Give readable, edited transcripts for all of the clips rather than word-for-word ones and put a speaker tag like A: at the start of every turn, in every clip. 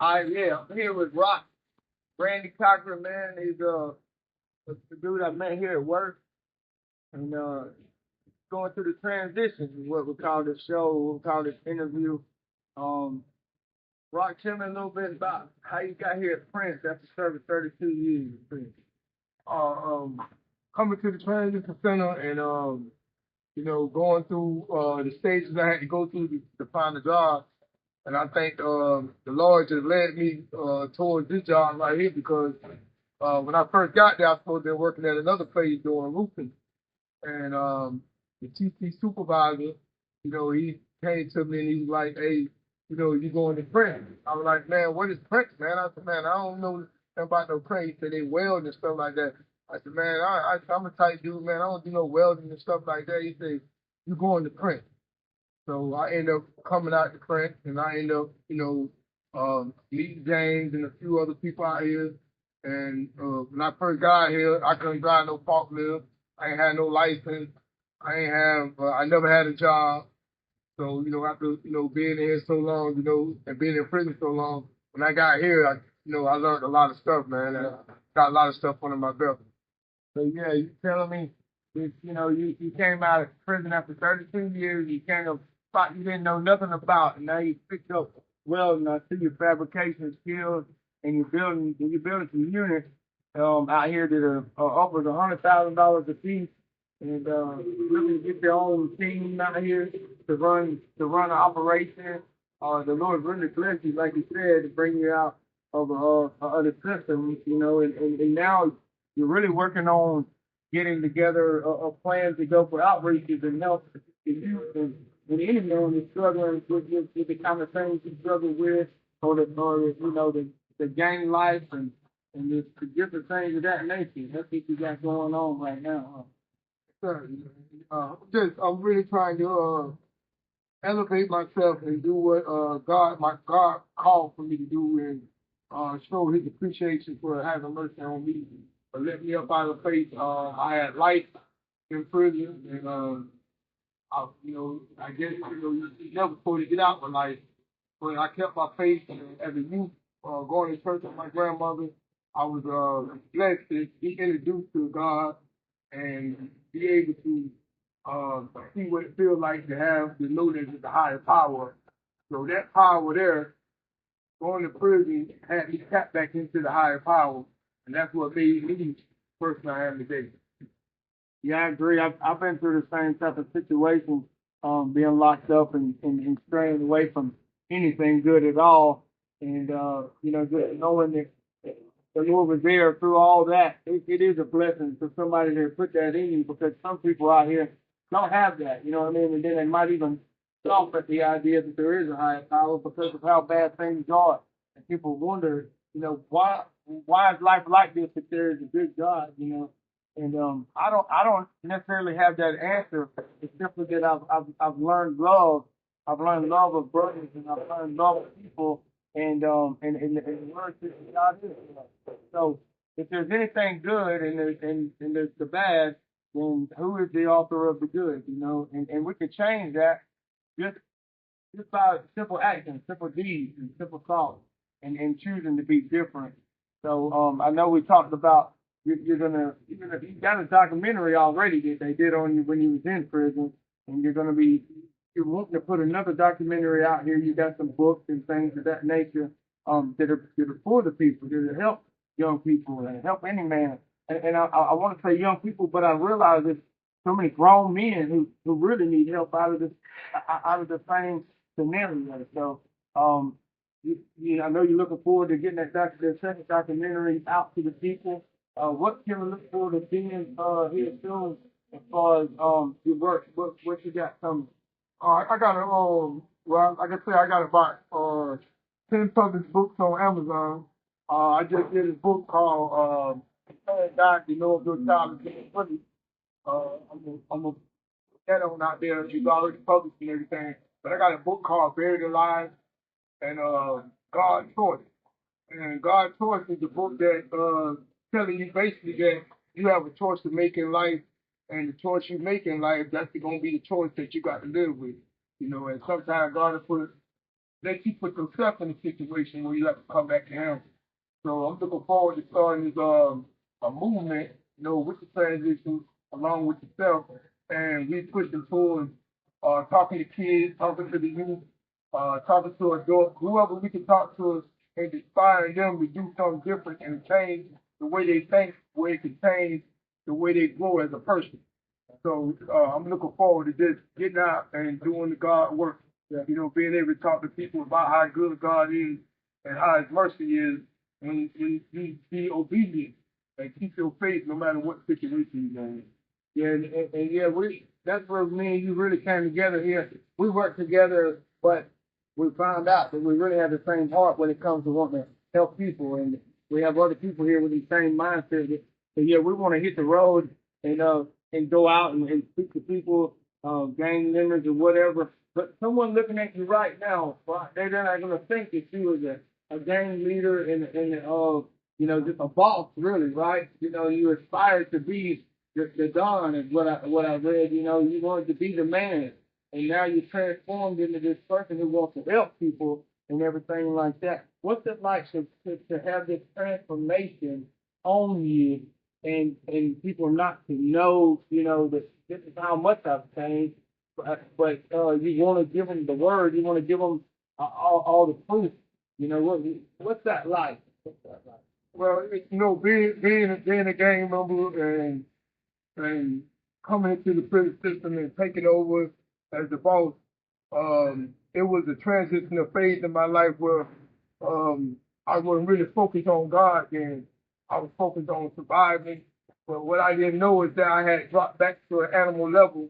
A: Yeah, I'm here with Rock, Randy Cochran, man. He's the dude I met here at work, and going through the transition is what we call this show, what we call this interview. Um, Rock, tell me a little bit about how you got here at Prince after serving 32 years at Prince. Uh, um, Coming to the transition center and going through the stages I had to go through to find a job. And I think the Lord just led me towards this job right here because when I first got there, I was supposed to be working at another place doing roofing. And the TC supervisor, he came to me and he was like, hey, you going to print. I was like, man, what is print, man? I said, man, I don't know nothing about no print. He said they weld and stuff like that. I said, man, I'm a tight dude, man. I don't do no welding and stuff like that. He said, you going to print. So I ended up coming out to print, and I ended up, meeting James and a few other people out here. And when I first got out here, I couldn't drive no forklift. I ain't had no license. I never had a job. So, after, being here so long, and being in prison so long, when I got here, I learned a lot of stuff, man. And I got a lot of stuff under my belt. So, yeah, you telling me, you came out of prison after 32 years, you came up spot you didn't know nothing about, and now you picked up welding. I see your fabrication skills, and you're building some units out here that are offers $100,000 a piece, and looking to get your own team out here to run an operation. The Lord really blessed you, like you said, to bring you out of the system, and now you're really working on getting together a plan to go for outreaches and help the youth and anyone is struggling with the kind of things you struggle with, or the gang life and the different things of that nature. That's what you got going on right now. Sure. I'm really trying to elevate myself and do what my God called for me to do and show His appreciation for having mercy on me, for letting me up out of faith. I had life in prison, and I guess you never supposed to get out with life, but I kept my faith as a youth, going to church with my grandmother. I was blessed to be introduced to God and be able to see what it feels like to know that there's a higher power. So that power there, going to prison, had me tap back into the higher power, and that's what made me the person I am today. Yeah, I agree. I've been through the same type of situation, being locked up and straying away from anything good at all. And just knowing that the Lord was there through all that, it is a blessing for somebody to put that in you because some people out here don't have that, you know what I mean? And then they might even scoff at the idea that there is a higher power because of how bad things are. And people wonder, why is life like this if there is a good God, And I don't necessarily have that answer. It's simply that I've learned love. I've learned love of brothers, and I've learned love of people, and learned that God is love. So if there's anything good and there's the bad, then who is the author of the good? And we can change that just just by simple actions, simple deeds, and simple thoughts, and choosing to be different. So I know we talked about you got a documentary already that they did on you when you was in prison, and you're wanting to put another documentary out here. You got some books and things of that nature that are for the people, that help young people and help any man. And I want to say young people, but I realize there's so many grown men who really need help out of the same scenario. So I know you're looking forward to getting that second documentary out to the people. What can we look forward to seeing here soon as far as your work? What you got coming? I got like I said, I got about 10 published books on Amazon. I just did a book called God, You Know of Your Child is Getting Funny. I'm gonna put that on out there. It's already published and everything. But I got a book called Buried Alive and God's Choice. And God's Choice is the book that telling you basically that you have a choice to make in life, and the choice you make in life, that's going to be the choice that you got to live with. And sometimes God will put let you put yourself in a situation where you have to come back to him. So I'm looking forward to starting this a movement, with the transition along with yourself, and we pushing towards talking to kids, talking to the youth, talking to adults, whoever we can talk to and inspire them to do something different and change the way they think, the way it can change the way they grow as a person. So I'm looking forward to just getting out and doing the God work. Yeah. Being able to talk to people about how good God is and how His mercy is, and you be obedient and keep your faith no matter what situation you're in. Yeah, and yeah, that's where me and you really came together here. We worked together, but we found out that we really have the same heart when it comes to wanting to help people, and we have other people here with the same mindset. So yeah, we want to hit the road and go out and speak to people, gang members or whatever. But someone looking at you right now, well, they're not going to think that you was a gang leader and just a boss, really, right? You aspired to be the Don is what I read. You wanted to be the man, and now you're transformed into this person who wants to help people and everything like that. What's it like to have this transformation on you, and people not to know, that this is how much I've changed, but you want to give them the word, you want to give them all the proof. What's that like? Well, being a gang member and coming into the prison system and taking over as the boss, it was a transitional phase in my life where I wasn't really focused on God then. I was focused on surviving. But what I didn't know is that I had dropped back to an animal level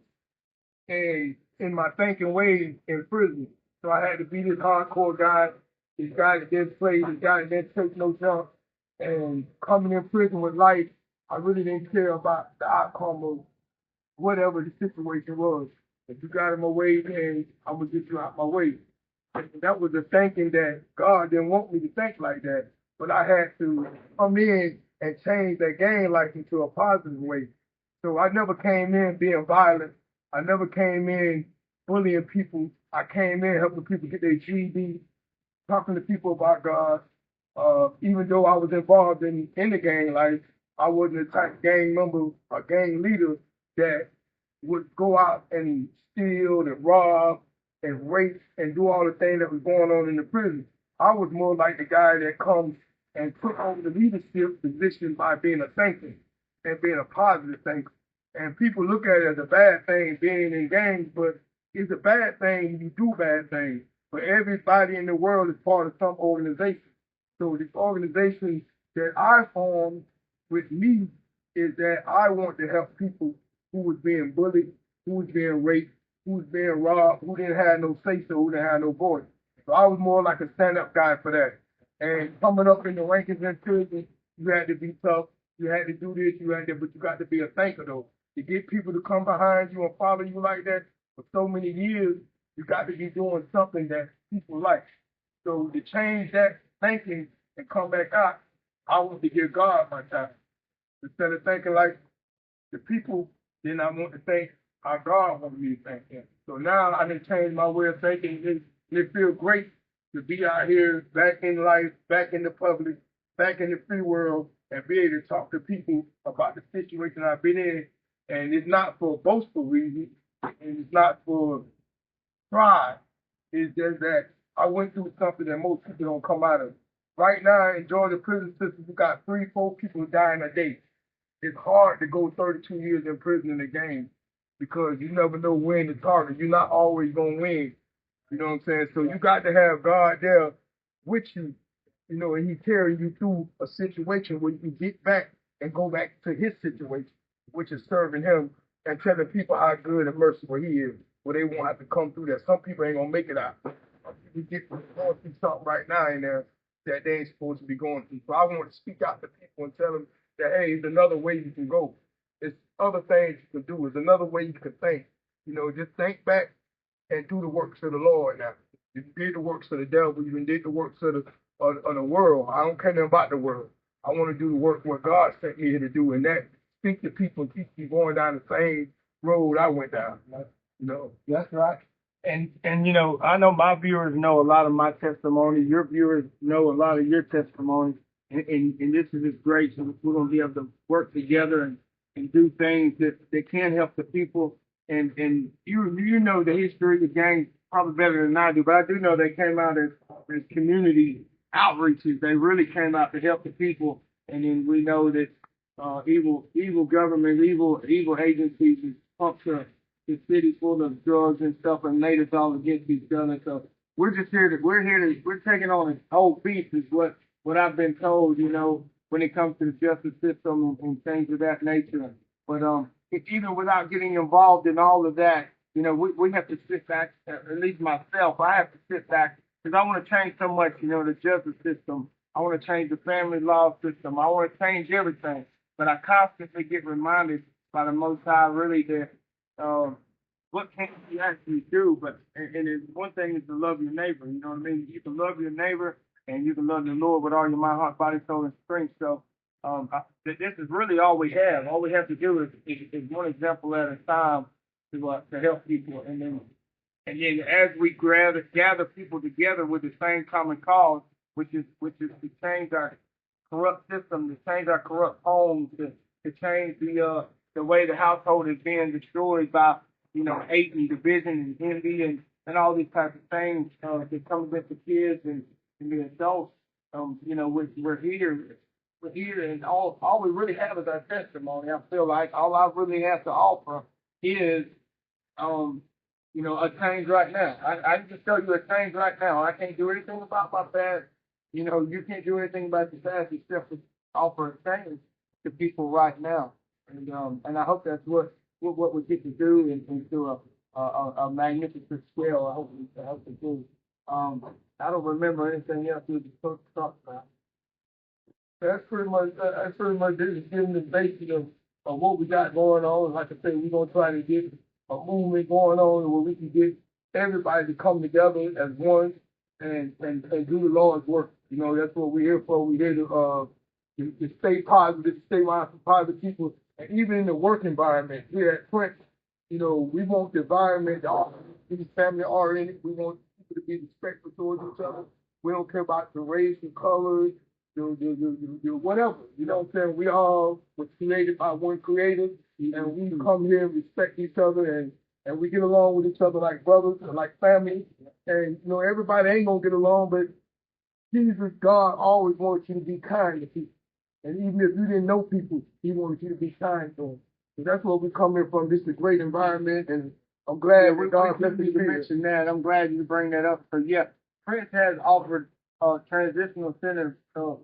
A: and in my thinking ways in prison. So I had to be this hardcore guy, this guy that didn't play, this guy that didn't take no jump. And coming in prison with life, I really didn't care about the outcome of whatever the situation was. If you got in my way, then I'm going to get you out my way. And that was the thinking that God didn't want me to think like that. But I had to come in and change that gang life into a positive way. So I never came in being violent. I never came in bullying people. I came in helping people get their GED, talking to people about God. Even though I was involved in the gang life, I wasn't the type of gang member or gang leader that would go out and steal and rob and rape and do all the things that was going on in the prison. I was more like the guy that comes and took over the leadership position by being a thinker and being a positive thinker. And people look at it as a bad thing being in gangs, but it's a bad thing when you do bad things. But everybody in the world is part of some organization. So this organization that I formed with me is that I want to help people who was being bullied, who was being raped, who was being robbed, who didn't have no say-so, who didn't have no voice. So I was more like a stand-up guy for that. And coming up in the rankings in prison, you had to be tough. You had to do this, but you got to be a thinker though. To get people to come behind you and follow you like that for so many years, you got to be doing something that people like. So to change that thinking and come back out, I want to give God my time. Instead of thinking like the people, then I want to think how God wants me to think. So now I done changed my way of thinking. It feels great to be out here, back in life, back in the public, back in the free world, and be able to talk to people about the situation I've been in. And it's not for boastful reasons, and it's not for pride. It's just that I went through something that most people don't come out of. Right now in Georgia prison system, you got 3-4 people dying a day. It's hard to go 32 years in prison in a game because you never know when to target. You're not always going to win. You know what I'm saying? So you got to have God there with you, and He carrying you through a situation where you can get back and go back to His situation, which is serving Him and telling people how good and merciful He is, where they won't have to come through that. Some people ain't going to make it out. Some people going through something right now in there that they ain't supposed to be going through. So I want to speak out to people and tell them that, hey, there's another way you can go. There's other things you can do. There's another way you can think. Just think back and do the works of the Lord now. You did the works of the devil. You did the works of the world. I don't care nothing about the world. I want to do the work what God sent me here to do, and that speak to people and keep you going down the same road I went down. That's right. And you know, I know my viewers know a lot of my testimony. Your viewers know a lot of your testimony, and this is just great. So we're gonna be able to work together and do things that can help the people. And you know the history of the gang probably better than I do, but I do know they came out as community outreaches. They really came out to help the people. And then we know that evil government, evil agencies is pumped to the city full of drugs and stuff and made us all against each other. So we're taking on a whole beef is what I've been told, you know, when it comes to the justice system and things of that nature. But even without getting involved in all of that, you know, we have to sit back, at least myself, I have to sit back because I want to change so much, you know, the justice system. I want to change the family law system. I want to change everything. But I constantly get reminded by the Most High really that what can you actually do? But and it's, one thing is to love your neighbor. You know what I mean? You can love your neighbor and you can love the Lord with all your mind, heart, body, soul, and strength. So this is really all we have. All we have to do is one example at a time to help people, and then as we gather people together with the same common cause, which is to change our corrupt system, to change our corrupt homes, to change the way the household is being destroyed by, you know, hate and division and envy and all these types of things that come against the kids and the adults. You know, we're here, and all we really have is our testimony. I feel like all I really have to offer is you know, a change right now. I can just tell you a change right now. I can't do anything about my past. You know, you can't do anything about your past except for offer a change to people right now. And I hope that's what we get to do and do a magnificent scale. I hope to do. I don't remember anything else we were supposed to talk about. That's pretty much this is giving the basic of what we got going on. Like I said, we're gonna try to get a movement going on where we can get everybody to come together as one and do the Lord's work. You know, that's what we're here for. We're here to stay positive, stay mindful, positive people, and even in the work environment here at Thweatt, you know, we want the environment, these family oriented. We want people to be respectful towards each other. We don't care about the race and colors, whatever. You know what I'm saying? We all were created by one creator, and we come here and respect each other, and we get along with each other like brothers and like family. And, you know, everybody ain't going to get along, but Jesus, God, always wants you to be kind to people. And even if you didn't know people, he wanted you to be kind to them. So that's where we come here from. This is a great environment, and I'm glad that God let me mention that. I'm glad you bring that up. So, yeah, Prince has offered transitional center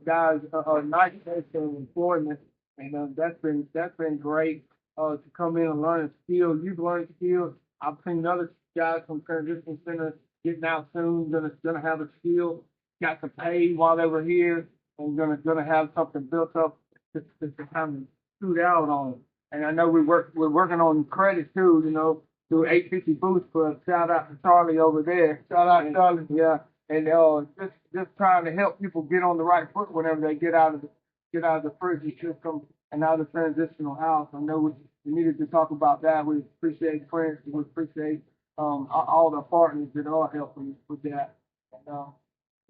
A: guys a nice place of employment, and that's been great to come in and learn a skill. You've learned skills. I've seen other guys from transitional center getting out soon, gonna have a skill, got to pay while they were here, and gonna have something built up to kind of shoot out on. And I know we're working on credit too, you know, through 850 Boost for shout out to Charlie over there. Shout out to Charlie, yeah. And just trying to help people get on the right foot whenever they get out of the prison system and out of the transitional house. I know we needed to talk about that. We appreciate Prince. We appreciate all the partners that are helping with that. And,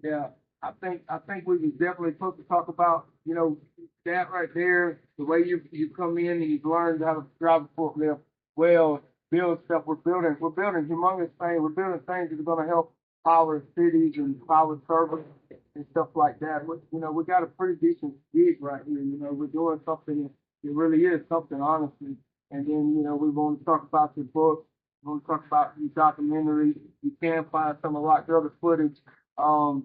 A: yeah, I think we was definitely supposed to talk about, you know, that right there, the way you come in and you've learned how to drive a forklift well, build stuff. We're building humongous things. We're building things that are going to help power cities and power servers and stuff like that. You know, we got a pretty decent gig right here. You know, we're doing something. It really is something, honestly. And then, you know, we want to talk about your book. We want to talk about your documentaries. You can find some of Rock Brother footage and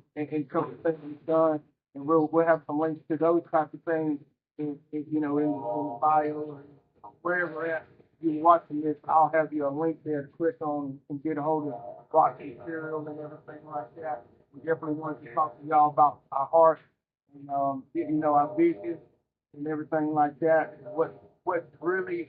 A: couple things we've done. And we'll have some links to those types of things in the bio or wherever at you're watching this. I'll have you a link there to click on and get a hold of Rocky material and everything like that. We definitely wanted to talk to y'all about our heart and our vision and everything like that. What really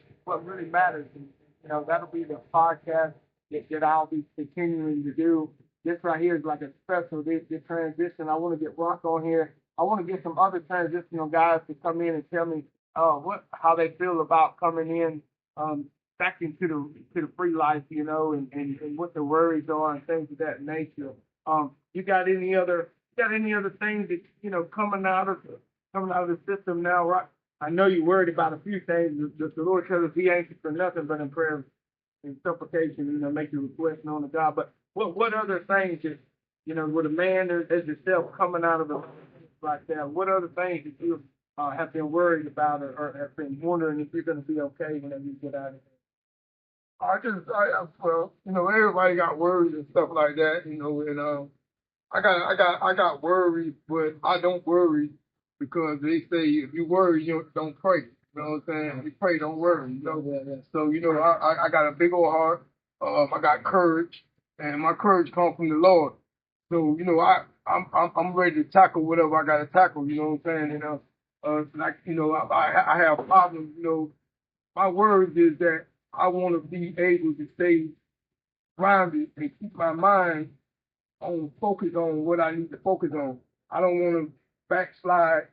A: matters. And, you know, that'll be the podcast that I'll be continuing to do. This right here is like a special, this transition. I want to get Rock on here. I want to get some other transitional guys to come in and tell me how they feel about coming in back into the free life, you know, and what the worries are and things of that nature. You got any other things that coming out of the system now, right? I know you're worried about a few things. The Lord tells us be anxious for nothing but in prayer and supplication, you know, make your request known to God. But what other things just, you know, with a man as yourself coming out of the like that, what other things that you have been worried about or have been wondering if you're going to be okay whenever you get out of here? Well, you know, everybody got worries and stuff like that, you know, and I got worries, but I don't worry because they say if you worry, you don't pray. You know what I'm saying? If you pray, don't worry. You know. So you know, I got a big old heart. I got courage, and my courage comes from the Lord. So you know, I'm ready to tackle whatever I got to tackle. You know what I'm saying? Like you know, I have problems. You know, my worries is that I want to be able to stay grounded and keep my mind on focus on what I need to focus on. I don't want to backslide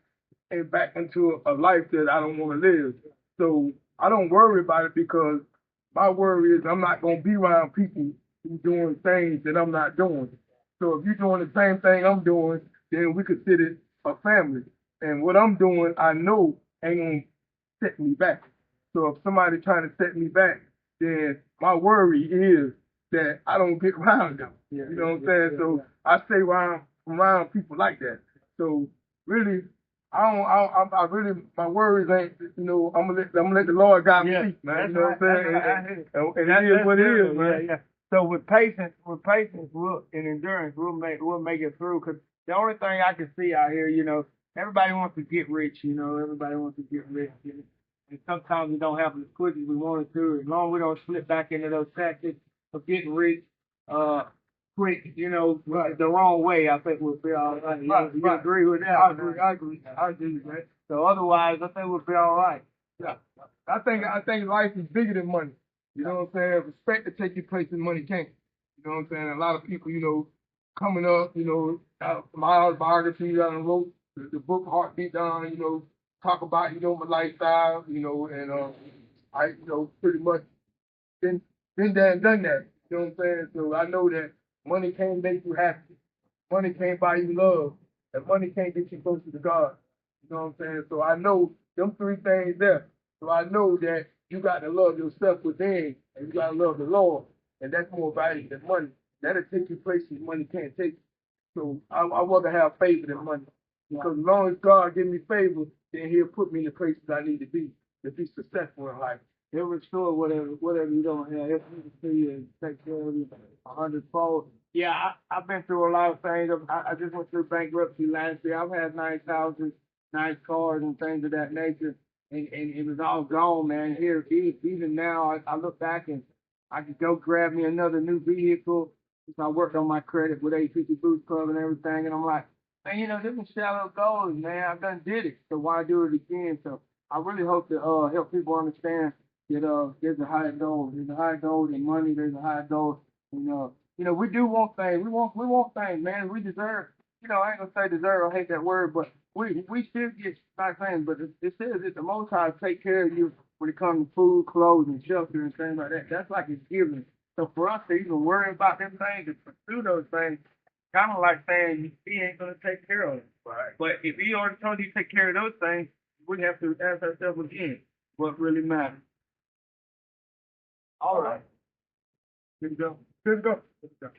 A: and back into a life that I don't want to live. So I don't worry about it because my worry is I'm not going to be around people who doing things that I'm not doing. So if you're doing the same thing I'm doing, then we consider it a family. And what I'm doing, I know ain't going to set me back. So if somebody's trying to set me back, then my worry is that I don't get around them. You know what I'm saying? So I stay around people like that. So really, I really, my worries ain't, you know, I'm gonna let the Lord guide me, man. You know what I'm saying? And it is what it is, man. Yeah. So with patience, and endurance, we'll make it through. Cause the only thing I can see out here, you know, everybody wants to get rich. You know, everybody wants to get rich. You know? And sometimes we don't have as quick as we wanted to. As long as we don't slip back into those tactics of getting rich, quick, you know, the wrong way, I think we'll be all right. You agree with that? I agree, man. So otherwise, I think we'll be all right. Yeah. I think life is bigger than money. You know what I'm saying? Respect to take your place in money can't. You know what I'm saying? A lot of people, you know, coming up, you know, my autobiography I wrote, the book Heartbeat Down, you know, talk about, you know, my lifestyle, you know, and I, you know, pretty much been there and done that. You know what I'm saying? So I know that money can't make you happy. Money can't buy you love. And money can't get you closer to God. You know what I'm saying? So I know them three things there. So I know that you got to love yourself within and you got to love the Lord. And that's more valuable than money. That'll take you places money can't take you. So I rather have favor than money. Because as long as God give me favor, then he'll put me in the places I need to be successful in life. He'll restore whatever you don't have. He'll see you and take care of you 100-fold. Yeah, I've been through a lot of things. I just went through bankruptcy last year. I've had nice houses, nice cars, and things of that nature. And it was all gone, man. Here, even now, I look back and I could go grab me another new vehicle. I worked on my credit with 850 Boost Club and everything. And I'm like, man, you know, this is shallow goals, man. I done did it. So why do it again? So I really hope to help people understand that there's a higher goal. There's a higher goal in money. There's a higher goal. And you know, we do want things. We want things, man. We deserve. You know, I ain't gonna say deserve. I hate that word, but we should get nice things. But it says that the Most High take care of you when it comes to food, clothes, and shelter and things like that. That's like it's given. So for us to even worry about them things and pursue those things, kind of like saying he ain't gonna take care of it. Right. But if he already told you to take care of those things, we have to ask ourselves again what really matters. All right. Good to go. Good to go. Good to go.